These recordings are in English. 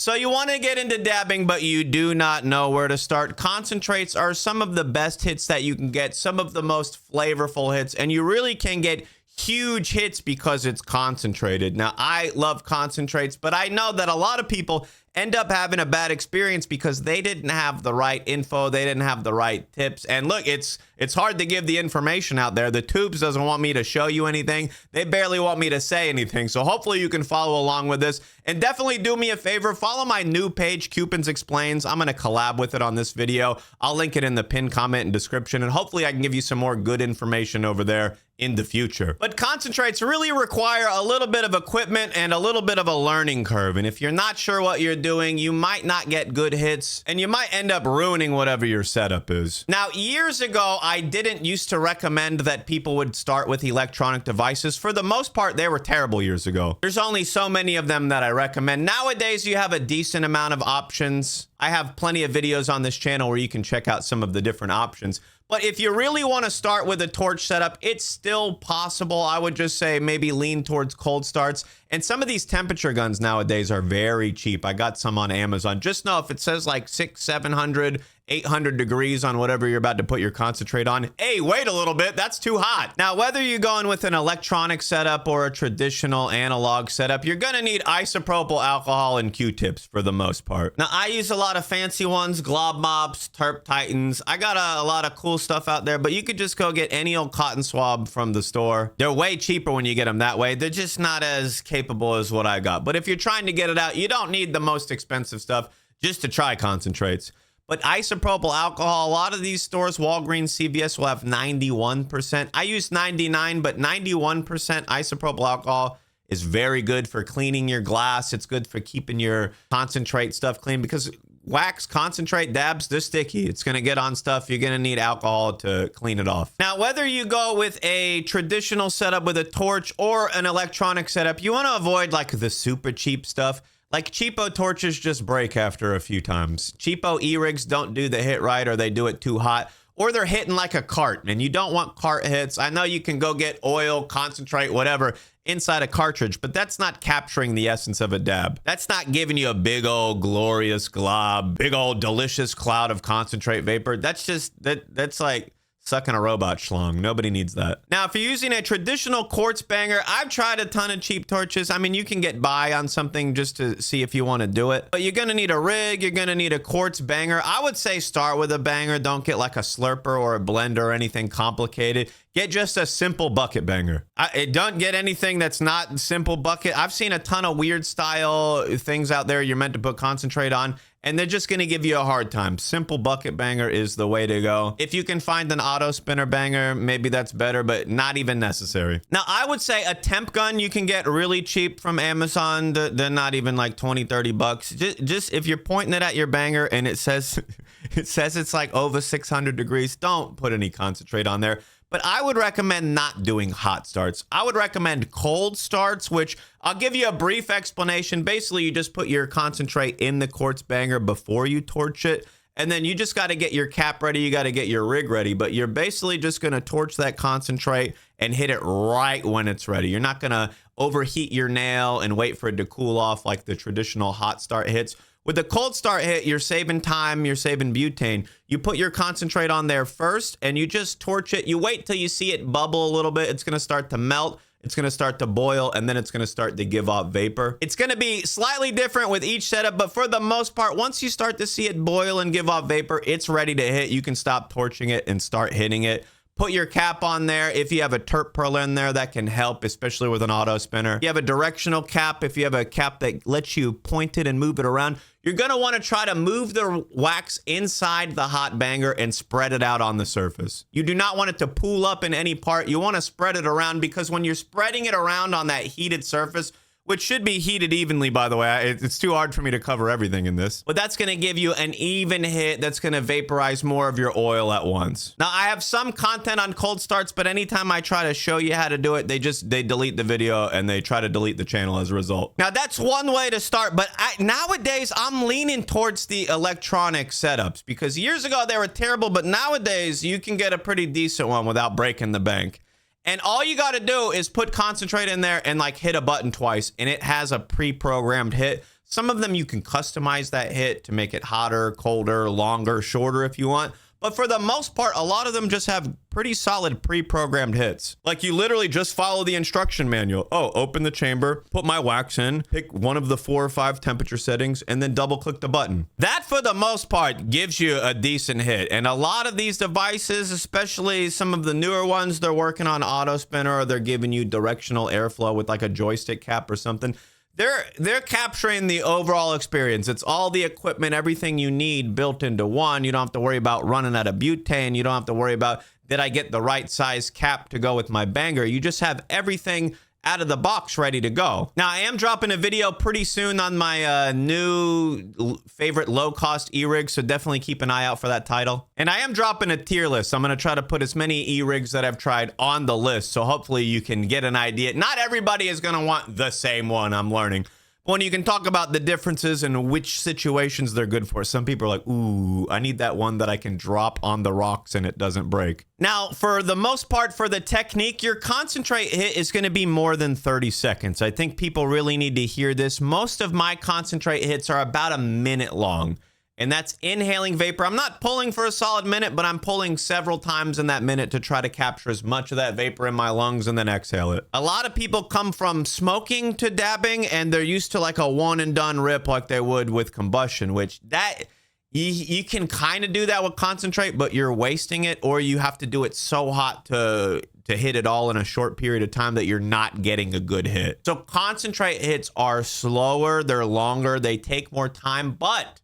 So you want to get into dabbing, but you do not know where to start. Concentrates are some of the best hits that you can get, some of the most flavorful hits, and you really can get huge hits because it's concentrated. Now, I love concentrates, but I know that a lot of people end up having a bad experience because they didn't have the right info, they didn't have the right tips. And look, it's hard to give the information out there. The tubes doesn't want me to show you anything. They barely want me to say anything. So hopefully you can follow along with this. And definitely do me a favor, follow my new page, Cewpins Explains. I'm going to collab with it on this video. I'll link it in the pinned comment and description, and hopefully I can give you some more good information over there in the future. But concentrates really require a little bit of equipment and a little bit of a learning curve. And if you're not sure what you're doing, you might not get good hits, and you might end up ruining whatever your setup is. Now, years ago, I didn't used to recommend that people would start with electronic devices. For the most part, they were terrible years ago. There's only so many of them that I recommend. Nowadays, you have a decent amount of options. I have plenty of videos on this channel where you can check out some of the different options. But if you really want to start with a torch setup, it's still possible. I would just say maybe lean towards cold starts. And some of these temperature guns nowadays are very cheap. I got some on Amazon. Just know if it says like 600, 700, 800 degrees on whatever you're about to put your concentrate on, hey, wait a little bit, that's too hot. Now, whether you're going with an electronic setup or a traditional analog setup, you're gonna need isopropyl alcohol and Q-tips for the most part. Now, I use a lot of fancy ones, Glob Mops, Terp Titans. I got a lot of cool stuff out there, but you could just go get any old cotton swab from the store. They're way cheaper when you get them that way. They're just not as capable as what I got. But if you're trying to get it out, you don't need the most expensive stuff just to try concentrates. But isopropyl alcohol, a lot of these stores, Walgreens, CVS, will have 91%. I use 99, but 91% isopropyl alcohol is very good for cleaning your glass. It's good for keeping your concentrate stuff clean because wax, concentrate, dabs, they're sticky. It's going to get on stuff. You're going to need alcohol to clean it off. Now, whether you go with a traditional setup with a torch or an electronic setup, you want to avoid like the super cheap stuff. Like cheapo torches just break after a few times. Cheapo e-rigs don't do the hit right, or they do it too hot, or they're hitting like a cart, and you don't want cart hits. I know you can go get oil, concentrate, whatever, inside a cartridge, but that's not capturing the essence of a dab. That's not giving you a big old glorious glob, big old delicious cloud of concentrate vapor. That's just, that's like sucking a robot schlong. Nobody needs that. Now, if you're using a traditional quartz banger, I've tried a ton of cheap torches. I mean, you can get by on something just to see if you want to do it. But you're going to need a rig. You're going to need a quartz banger. I would say start with a banger. Don't get like a slurper or a blender or anything complicated. Get just a simple bucket banger. Don't get anything that's not simple bucket. I've seen a ton of weird style things out there you're meant to put concentrate on, and they're just going to give you a hard time. Simple bucket banger is the way to go. If you can find an auto spinner banger, maybe that's better, but not even necessary. Now, I would say a temp gun you can get really cheap from Amazon. They're not even like 20, 30 bucks. Just if you're pointing it at your banger and it says it's like over 600 degrees, don't put any concentrate on there. But I would recommend not doing hot starts. I would recommend cold starts, which I'll give you a brief explanation. Basically, you just put your concentrate in the quartz banger before you torch it. And then you just got to get your cap ready. You got to get your rig ready. But you're basically just going to torch that concentrate and hit it right when it's ready. You're not going to overheat your nail and wait for it to cool off like the traditional hot start hits. With the cold start hit, you're saving time, you're saving butane. You put your concentrate on there first and you just torch it. You wait till you see it bubble a little bit. It's going to start to melt. It's going to start to boil, and then it's going to start to give off vapor. It's going to be slightly different with each setup, but for the most part, once you start to see it boil and give off vapor, it's ready to hit. You can stop torching it and start hitting it. Put your cap on there. If you have a terp pearl in there, that can help, especially with an auto spinner. If you have a directional cap, if you have a cap that lets you point it and move it around, you're going to want to try to move the wax inside the hot banger and spread it out on the surface. You do not want it to pool up in any part. You want to spread it around, because when you're spreading it around on that heated surface, which should be heated evenly, by the way. It's too hard for me to cover everything in this. But that's going to give you an even hit that's going to vaporize more of your oil at once. Now, I have some content on cold starts, but anytime I try to show you how to do it, they delete the video and they try to delete the channel as a result. Now, that's one way to start, but nowadays, I'm leaning towards the electronic setups, because years ago, they were terrible, but nowadays, you can get a pretty decent one without breaking the bank. And all you got to do is put concentrate in there and like hit a button twice, and it has a pre-programmed hit. Some of them you can customize that hit to make it hotter, colder, longer, shorter if you want. But for the most part, a lot of them just have pretty solid pre-programmed hits. Like you literally just follow the instruction manual. Oh, open the chamber, put my wax in, pick one of the 4 or 5 temperature settings, and then double click the button. That for the most part gives you a decent hit. And a lot of these devices, especially some of the newer ones, they're working on auto spinner or they're giving you directional airflow with like a joystick cap or something. They're capturing the overall experience. It's all the equipment, everything you need built into one. You don't have to worry about running out of butane. You don't have to worry about, did I get the right size cap to go with my banger? You just have everything out of the box ready to go. Now, I am dropping a video pretty soon on my new favorite low-cost e-rigs, so definitely keep an eye out for that title. And I am dropping a tier list. I'm going to try to put as many e-rigs that I've tried on the list, so hopefully you can get an idea. Not everybody is going to want the same one, I'm learning. When you can talk about the differences and which situations they're good for. Some people are like, ooh, I need that one that I can drop on the rocks and it doesn't break. Now, for the most part, for the technique, your concentrate hit is going to be more than 30 seconds. I think people really need to hear this. Most of my concentrate hits are about a minute long. And that's inhaling vapor. I'm not pulling for a solid minute, but I'm pulling several times in that minute to try to capture as much of that vapor in my lungs and then exhale it. A lot of people come from smoking to dabbing, and they're used to like a one and done rip like they would with combustion, which that you can kind of do that with concentrate, but you're wasting it, or you have to do it so hot to hit it all in a short period of time that you're not getting a good hit. So concentrate hits are slower, they're longer, they take more time, but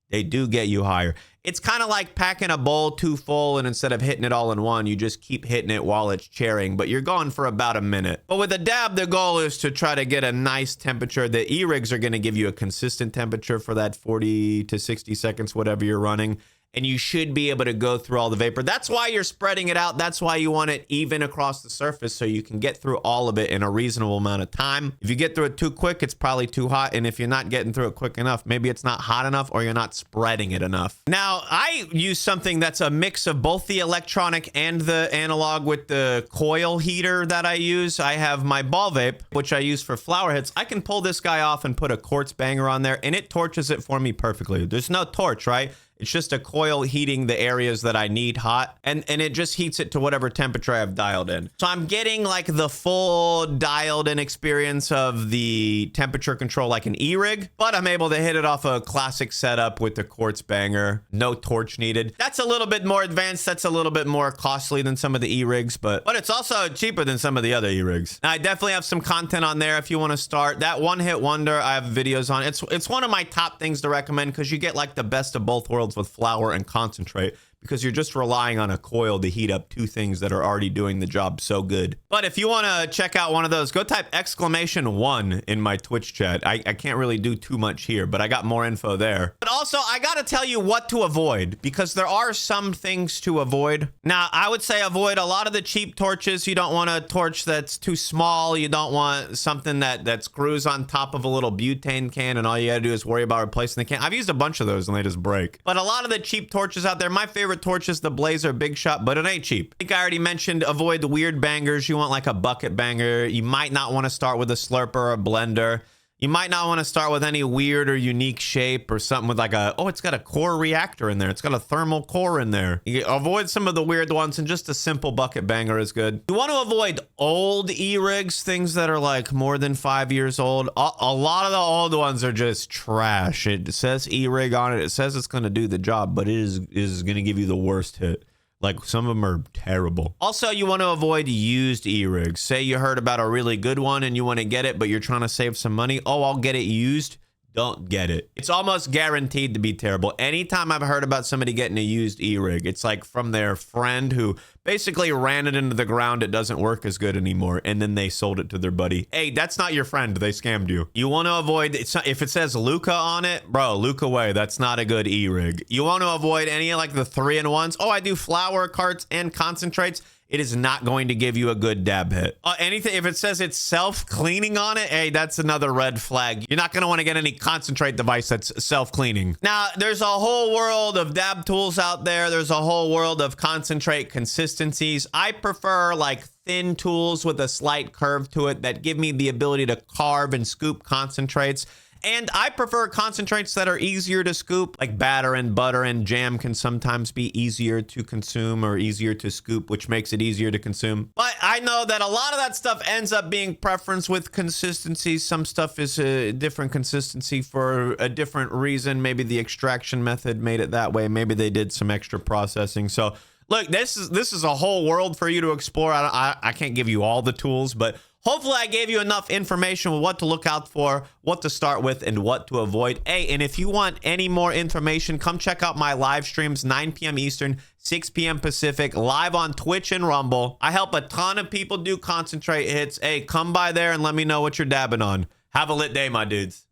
they do get you higher. It's kind of like packing a bowl too full, and instead of hitting it all in one, you just keep hitting it while it's chairing, but you're going for about a minute. But with a dab, the goal is to try to get a nice temperature. The e-rigs are going to give you a consistent temperature for that 40 to 60 seconds, whatever you're running. And you should be able to go through all the vapor. That's why you're spreading it out. That's why you want it even across the surface so you can get through all of it in a reasonable amount of time. If you get through it too quick, it's probably too hot. And if you're not getting through it quick enough, maybe it's not hot enough or you're not spreading it enough. Now, I use something that's a mix of both the electronic and the analog with the coil heater that I use. I have my ball vape, which I use for flower hits. I can pull this guy off and put a quartz banger on there, and it torches it for me perfectly. There's no torch, right? It's just a coil heating the areas that I need hot, and it just heats it to whatever temperature I have dialed in. So I'm getting like the full dialed in experience of the temperature control like an e-rig, but I'm able to hit it off a classic setup with the quartz banger. No torch needed. That's a little bit more advanced. That's a little bit more costly than some of the e-rigs, but it's also cheaper than some of the other e-rigs. Now, I definitely have some content on there if you want to start. That one hit wonder I have videos on. It's one of my top things to recommend because you get like the best of both worlds with flour and concentrate, because you're just relying on a coil to heat up two things that are already doing the job so good. But if you want to check out one of those, go type !1 in my Twitch chat. I can't really do too much here, but I got more info there. But also, I got to tell you what to avoid, because there are some things to avoid. Now, I would say avoid a lot of the cheap torches. You don't want a torch that's too small. You don't want something that screws on top of a little butane can, and all you got to do is worry about replacing the can. I've used a bunch of those, and they just break. But a lot of the cheap torches out there, my favorite torch is the Blazer Big Shot, but it ain't cheap. I think I already mentioned avoid the weird bangers. You want like a bucket banger. You might not want to start with a slurper or a blender. You might not want to start with any weird or unique shape or something with like it's got a core reactor in there. It's got a thermal core in there. You avoid some of the weird ones, and just a simple bucket banger is good. You want to avoid old e-rigs, things that are like more than 5 years old. A lot of the old ones are just trash. It says e-rig on it. It says it's going to do the job, but it is going to give you the worst hit. Like, some of them are terrible. Also, you want to avoid used e-rigs. Say you heard about a really good one and you want to get it, but you're trying to save some money. Oh, I'll get it used. Don't get it. It's almost guaranteed to be terrible. Anytime I've heard about somebody getting a used e-rig, it's like from their friend who basically ran it into the ground. It doesn't work as good anymore. And then they sold it to their buddy. Hey, that's not your friend. They scammed you. You want to avoid, if it says Luca on it, bro, look away. That's not a good e-rig. You want to avoid any like the 3-in-1s. Oh, I do flour carts and concentrates. It is not going to give you a good dab hit. Anything, if it says it's self-cleaning on it, hey, that's another red flag. You're not going to want to get any concentrate device that's self-cleaning. Now, there's a whole world of dab tools out there. There's a whole world of concentrate consistencies. I prefer like thin tools with a slight curve to it that give me the ability to carve and scoop concentrates. And I prefer concentrates that are easier to scoop, like batter and butter and jam can sometimes be easier to consume or easier to scoop, which makes it easier to consume. But I know that a lot of that stuff ends up being preference with consistency. Some stuff is a different consistency for a different reason. Maybe the extraction method made it that way. Maybe they did some extra processing. So look, this is a whole world for you to explore. I can't give you all the tools, but hopefully I gave you enough information with what to look out for, what to start with, and what to avoid. Hey, and if you want any more information, come check out my live streams, 9 p.m. Eastern, 6 p.m. Pacific, live on Twitch and Rumble. I help a ton of people do concentrate hits. Hey, come by there and let me know what you're dabbing on. Have a lit day, my dudes.